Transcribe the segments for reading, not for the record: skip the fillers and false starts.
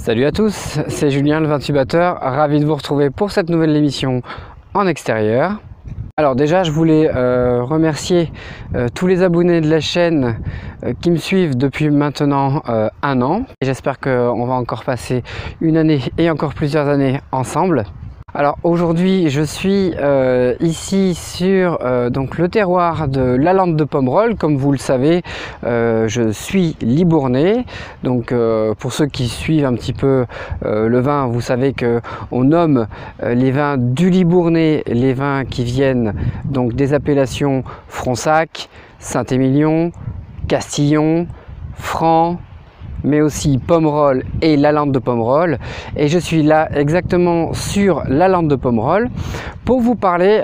Salut à tous, c'est Julien le Vintubateur, ravi de vous retrouver pour cette nouvelle émission en extérieur. Alors déjà je voulais remercier tous les abonnés de la chaîne qui me suivent depuis maintenant un an. J'espère qu'on va encore passer une année et encore plusieurs années ensemble. Alors aujourd'hui je suis ici sur donc le terroir de Lalande de Pomerol. Comme vous le savez, je suis Libournais. Donc pour ceux qui suivent un petit peu le vin, vous savez que on nomme les vins du Libournais les vins qui viennent donc des appellations Fronsac, Saint-Émilion, Castillon, Franc, mais aussi Pomerol et Lalande de Pomerol. Et je suis là exactement sur Lalande de Pomerol pour vous parler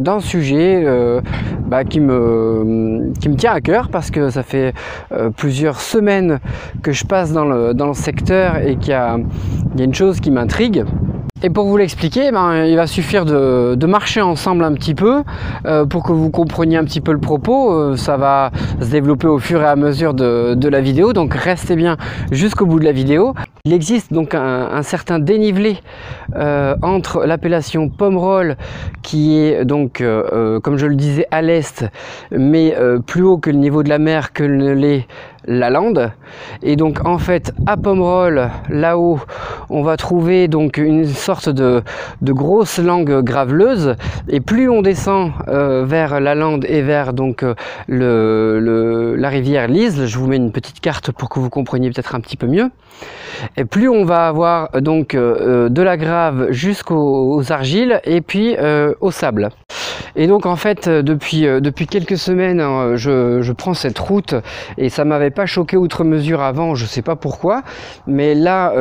d'un sujet qui me tient à cœur, parce que ça fait plusieurs semaines que je passe dans le secteur et qu'il y a une chose qui m'intrigue. Et pour vous l'expliquer, il va suffire de marcher ensemble un petit peu pour que vous compreniez un petit peu le propos. Ça va se développer au fur et à mesure de la vidéo, donc restez bien jusqu'au bout de la vidéo. Il existe donc un certain dénivelé entre l'appellation Pomerol, qui est donc, comme je le disais, à l'est, mais plus haut que le niveau de la mer que ne l'est Lalande. Et donc en fait à Pomerol, là-haut, on va trouver donc une sorte de grosse langue graveleuse, et plus on descend vers Lalande et vers donc la rivière Lisle, je vous mets une petite carte pour que vous compreniez peut-être un petit peu mieux, et plus on va avoir donc de la grave jusqu'aux argiles et puis au sable. Et donc en fait depuis quelques semaines je prends cette route, et ça m'avait pas choqué outre mesure avant, je sais pas pourquoi, mais là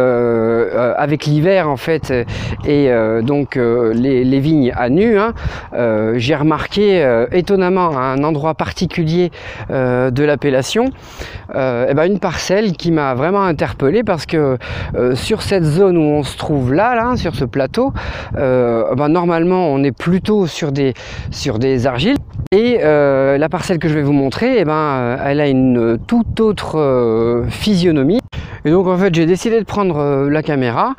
avec l'hiver en fait et donc les vignes à nu, j'ai remarqué étonnamment à un endroit particulier de l'appellation une parcelle qui m'a vraiment interpellé, parce que sur cette zone où on se trouve là sur ce plateau, normalement on est plutôt sur des argiles, et la parcelle que je vais vous montrer, elle a une toute autre physionomie. Et donc en fait j'ai décidé de prendre la caméra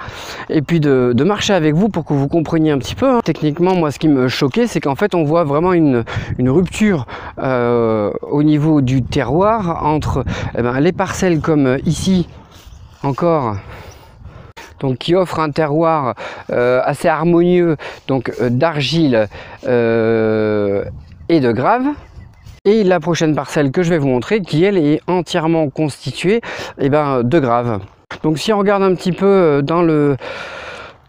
et puis de marcher avec vous pour que vous compreniez un petit peu. Techniquement, moi ce qui me choquait, c'est qu'en fait on voit vraiment une rupture au niveau du terroir entre les parcelles comme ici encore, donc qui offre un terroir assez harmonieux, donc d'argile et de grave, et la prochaine parcelle que je vais vous montrer qui elle est entièrement constituée de grave. Donc si on regarde un petit peu dans le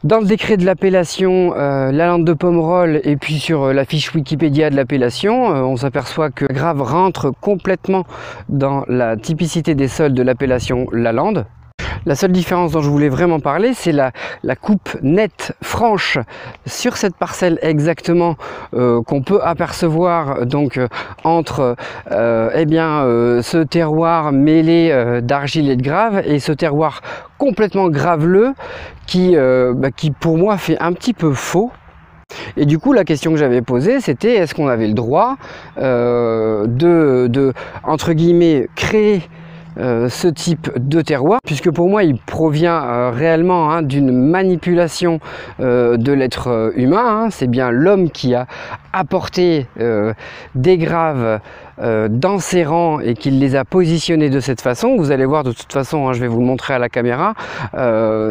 décret de l'appellation Lalande de Pomerol, et puis sur la fiche Wikipédia de l'appellation, on s'aperçoit que grave rentre complètement dans la typicité des sols de l'appellation Lalande. La seule différence dont je voulais vraiment parler, c'est la coupe nette, franche, sur cette parcelle exactement, qu'on peut apercevoir donc entre ce terroir mêlé d'argile et de grave, et ce terroir complètement graveleux qui pour moi fait un petit peu faux. Et du coup la question que j'avais posée, c'était est-ce qu'on avait le droit de entre guillemets créer ce type de terroir, puisque pour moi il provient réellement d'une manipulation de l'être humain. C'est bien l'homme qui a apporté des graves dans ses rangs et qui les a positionnés de cette façon. Vous allez voir, de toute façon, je vais vous le montrer à la caméra,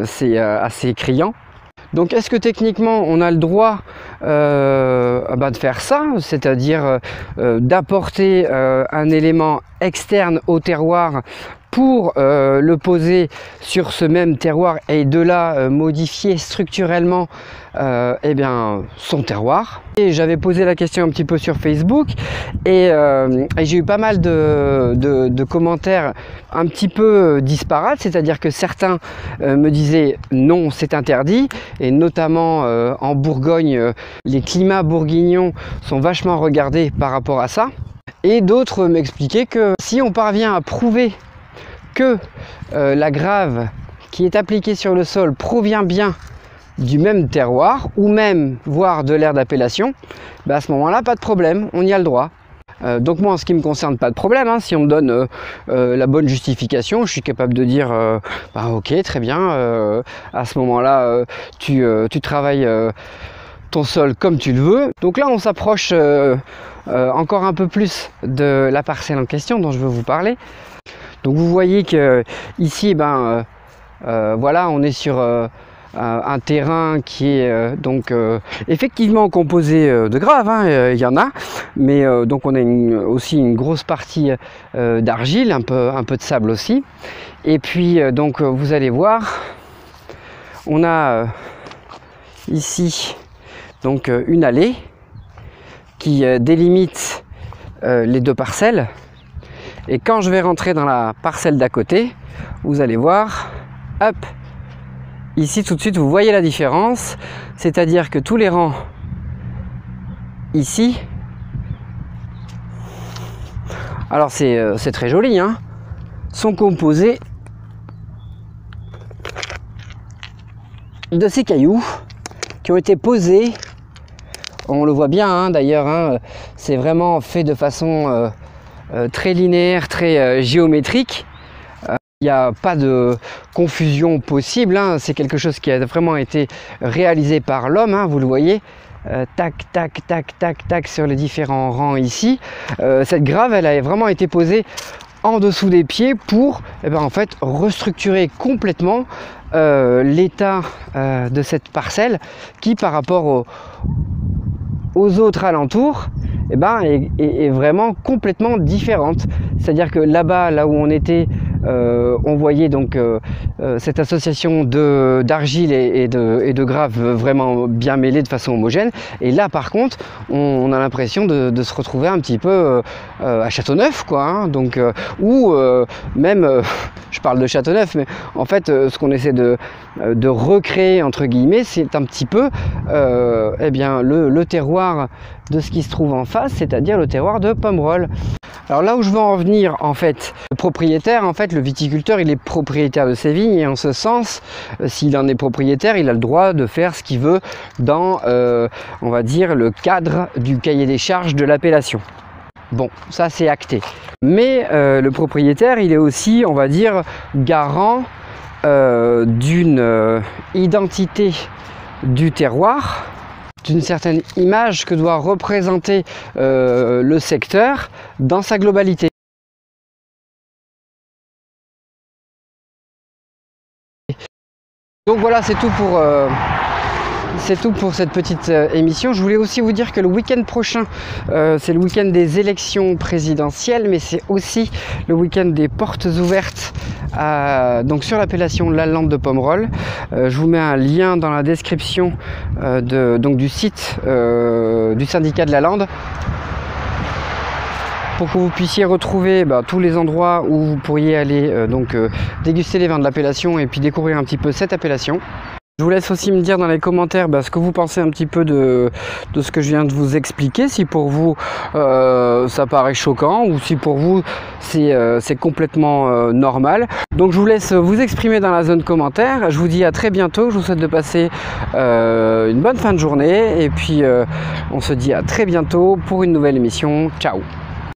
c'est assez criant. Donc est-ce que techniquement on a le droit de faire ça, c'est-à-dire d'apporter un élément externe au terroir pour le poser sur ce même terroir, et de là modifier structurellement son terroir? Et j'avais posé la question un petit peu sur Facebook, et j'ai eu pas mal de commentaires un petit peu disparates, c'est-à-dire que certains me disaient non, c'est interdit, et notamment en Bourgogne, les climats bourguignons sont vachement regardés par rapport à ça, et d'autres m'expliquaient que si on parvient à prouver que la grave qui est appliquée sur le sol provient bien du même terroir, ou même voire de l'aire d'appellation, à ce moment-là, pas de problème, on y a le droit. Donc moi en ce qui me concerne, pas de problème, hein. Si on me donne la bonne justification, je suis capable de dire bah, ok, très bien, à ce moment là tu travailles ton sol comme tu le veux. Donc là on s'approche encore un peu plus de la parcelle en question dont je veux vous parler. Donc vous voyez que ici voilà, on est sur un terrain qui est donc effectivement composé de graves, hein, il y en a, mais donc on a aussi une grosse partie d'argile, un peu de sable aussi. Et puis donc vous allez voir, on a ici donc une allée qui délimite les deux parcelles. Et quand je vais rentrer dans la parcelle d'à côté, vous allez voir, hop, ici tout de suite vous voyez la différence, c'est-à-dire que tous les rangs ici, alors c'est très joli, hein, sont composés de ces cailloux qui ont été posés, on le voit bien hein, d'ailleurs, hein, c'est vraiment fait de façon très linéaire, très géométrique. Il n'y a pas de confusion possible, hein. C'est quelque chose qui a vraiment été réalisé par l'homme, hein, vous le voyez. Tac, tac, tac, tac, tac sur les différents rangs ici. Cette grave, elle a vraiment été posée en dessous des pieds pour en fait restructurer complètement l'état de cette parcelle qui par rapport aux autres alentours est vraiment complètement différente. C'est-à-dire que là-bas, là où on était, on voyait donc cette association d'argile et de graves vraiment bien mêlées de façon homogène. Et là, par contre, on a l'impression de se retrouver un petit peu à Châteauneuf, quoi. Hein, donc, ou même, je parle de Châteauneuf, mais en fait, ce qu'on essaie de recréer entre guillemets, c'est un petit peu le terroir de ce qui se trouve en face, c'est-à-dire le terroir de Pomerol. Alors là où je veux en venir, en fait, le propriétaire, en fait, le viticulteur, il est propriétaire de ses vignes et en ce sens, s'il en est propriétaire, il a le droit de faire ce qu'il veut dans, on va dire, le cadre du cahier des charges de l'appellation. Bon, ça c'est acté. Mais le propriétaire, il est aussi, on va dire, garant d'une identité du terroir, d'une certaine image que doit représenter le secteur dans sa globalité. Donc voilà, c'est tout pour cette petite émission. Je voulais aussi vous dire que le week-end prochain, c'est le week-end des élections présidentielles, mais c'est aussi le week-end des portes ouvertes donc sur l'appellation La Lande de Pomerol. Je vous mets un lien dans la description du site du syndicat de la Lande pour que vous puissiez retrouver tous les endroits où vous pourriez aller déguster les vins de l'appellation et puis découvrir un petit peu cette appellation. Je vous laisse aussi me dire dans les commentaires ce que vous pensez un petit peu de ce que je viens de vous expliquer, si pour vous ça paraît choquant ou si pour vous c'est complètement normal. Donc je vous laisse vous exprimer dans la zone commentaire. Je vous dis à très bientôt, je vous souhaite de passer une bonne fin de journée et puis on se dit à très bientôt pour une nouvelle émission. Ciao!